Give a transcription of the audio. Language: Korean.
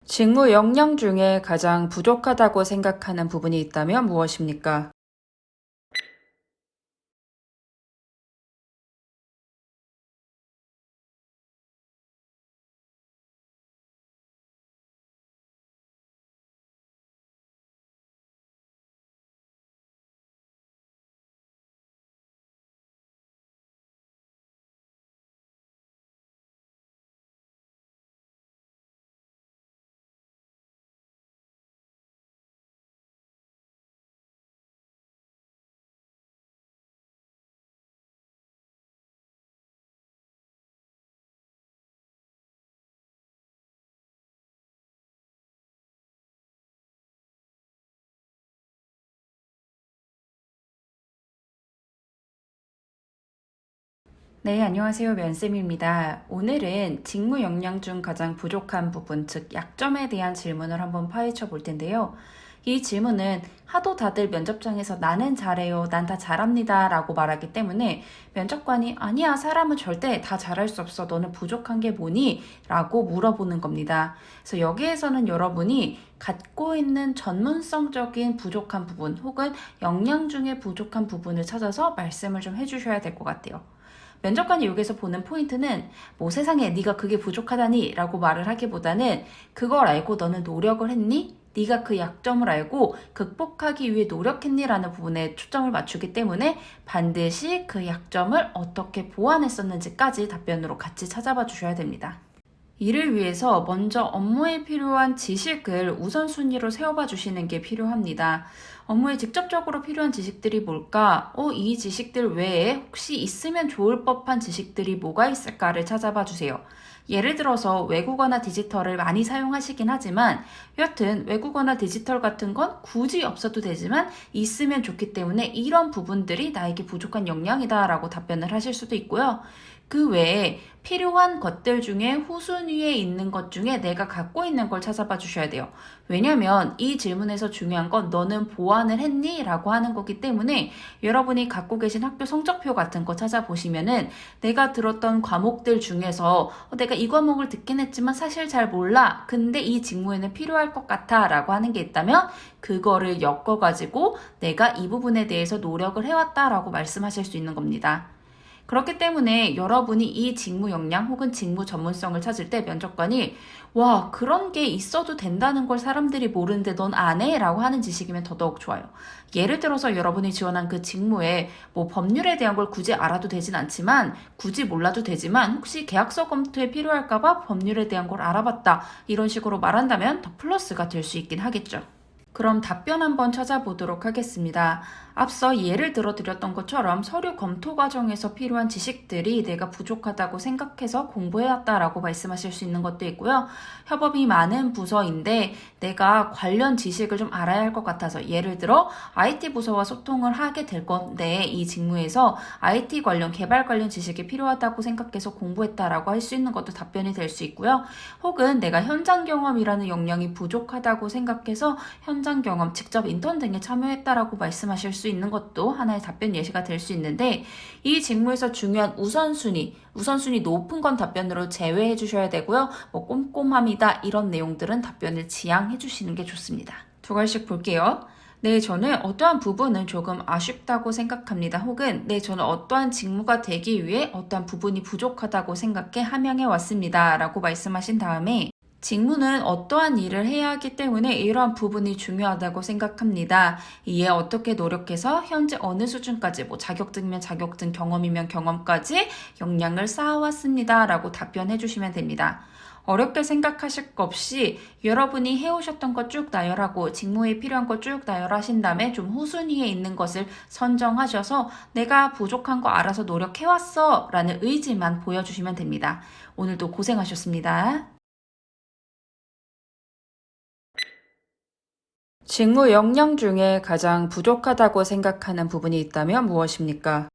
직무 역량 중에 가장 부족하다고 생각하는 부분이 있다면 무엇입니까? 네, 안녕하세요. 면쌤입니다. 오늘은 직무 역량 중 가장 부족한 부분, 즉 약점에 대한 질문을 한번 파헤쳐 볼 텐데요. 이 질문은 하도 다들 면접장에서 나는 잘해요, 난 다 잘합니다 라고 말하기 때문에 면접관이 아니야, 사람은 절대 다 잘할 수 없어, 너는 부족한 게 뭐니? 라고 물어보는 겁니다. 그래서 여기에서는 여러분이 갖고 있는 전문성적인 부족한 부분 혹은 역량 중에 부족한 부분을 찾아서 말씀을 좀 해주셔야 될 것 같아요. 면접관이 여기서 보는 포인트는 뭐 세상에 네가 그게 부족하다니 라고 말을 하기보다는 그걸 알고 너는 노력을 했니? 네가 그 약점을 알고 극복하기 위해 노력했니? 라는 부분에 초점을 맞추기 때문에 반드시 그 약점을 어떻게 보완했었는지까지 답변으로 같이 찾아봐 주셔야 됩니다. 이를 위해서 먼저 업무에 필요한 지식을 우선순위로 세워봐 주시는 게 필요합니다. 업무에 직접적으로 필요한 지식들이 뭘까? 이 지식들 외에 혹시 있으면 좋을 법한 지식들이 뭐가 있을까를 찾아봐 주세요. 예를 들어서 외국어나 디지털을 많이 사용하시긴 하지만 여튼 외국어나 디지털 같은 건 굳이 없어도 되지만 있으면 좋기 때문에 이런 부분들이 나에게 부족한 역량이다 라고 답변을 하실 수도 있고요. 그 외에 필요한 것들 중에 후순위에 있는 것 중에 내가 갖고 있는 걸 찾아봐 주셔야 돼요. 왜냐면 이 질문에서 중요한 건 너는 보완을 했니? 라고 하는 거기 때문에 여러분이 갖고 계신 학교 성적표 같은 거 찾아보시면은 내가 들었던 과목들 중에서 내가 이 과목을 듣긴 했지만 사실 잘 몰라. 근데 이 직무에는 필요할 것 같아. 라고 하는 게 있다면 그거를 엮어가지고 내가 이 부분에 대해서 노력을 해왔다. 라고 말씀하실 수 있는 겁니다. 그렇기 때문에 여러분이 이 직무 역량 혹은 직무 전문성을 찾을 때 면접관이 와, 그런 게 있어도 된다는 걸 사람들이 모르는데 넌 안 해? 라고 하는 지식이면 더더욱 좋아요. 예를 들어서 여러분이 지원한 그 직무에 뭐 법률에 대한 걸 굳이 알아도 되진 않지만 굳이 몰라도 되지만 혹시 계약서 검토에 필요할까봐 법률에 대한 걸 알아봤다. 이런 식으로 말한다면 더 플러스가 될 수 있긴 하겠죠. 그럼 답변 한번 찾아보도록 하겠습니다. 앞서 예를 들어 드렸던 것처럼 서류 검토 과정에서 필요한 지식들이 내가 부족하다고 생각해서 공부해왔다라고 말씀하실 수 있는 것도 있고요. 협업이 많은 부서인데 내가 관련 지식을 좀 알아야 할 것 같아서 예를 들어 IT 부서와 소통을 하게 될 건데 이 직무에서 IT 관련 개발 관련 지식이 필요하다고 생각해서 공부했다라고 할 수 있는 것도 답변이 될 수 있고요. 혹은 내가 현장 경험이라는 역량이 부족하다고 생각해서 현장 경험, 직접 인턴 등에 참여했다라고 말씀하실 수 있는 것도 하나의 답변 예시가 될 수 있는데 이 직무에서 중요한 우선순위 높은 건 답변으로 제외해 주셔야 되고요. 뭐 꼼꼼함이다 이런 내용들은 답변을 지양해 주시는 게 좋습니다. 두 가지씩 볼게요. 네, 저는 어떠한 부분은 조금 아쉽다고 생각합니다. 혹은 네, 저는 어떠한 직무가 되기 위해 어떠한 부분이 부족하다고 생각해 함양해 왔습니다. 라고 말씀하신 다음에 직무는 어떠한 일을 해야 하기 때문에 이러한 부분이 중요하다고 생각합니다. 이에 어떻게 노력해서 현재 어느 수준까지 뭐 자격증이면 자격증, 경험이면 경험까지 역량을 쌓아왔습니다. 라고 답변해 주시면 됩니다. 어렵게 생각하실 것 없이 여러분이 해오셨던 것 쭉 나열하고 직무에 필요한 것 쭉 나열하신 다음에 좀 후순위에 있는 것을 선정하셔서 내가 부족한 거 알아서 노력해왔어 라는 의지만 보여주시면 됩니다. 오늘도 고생하셨습니다. 직무 역량 중에 가장 부족하다고 생각하는 부분이 있다면 무엇입니까?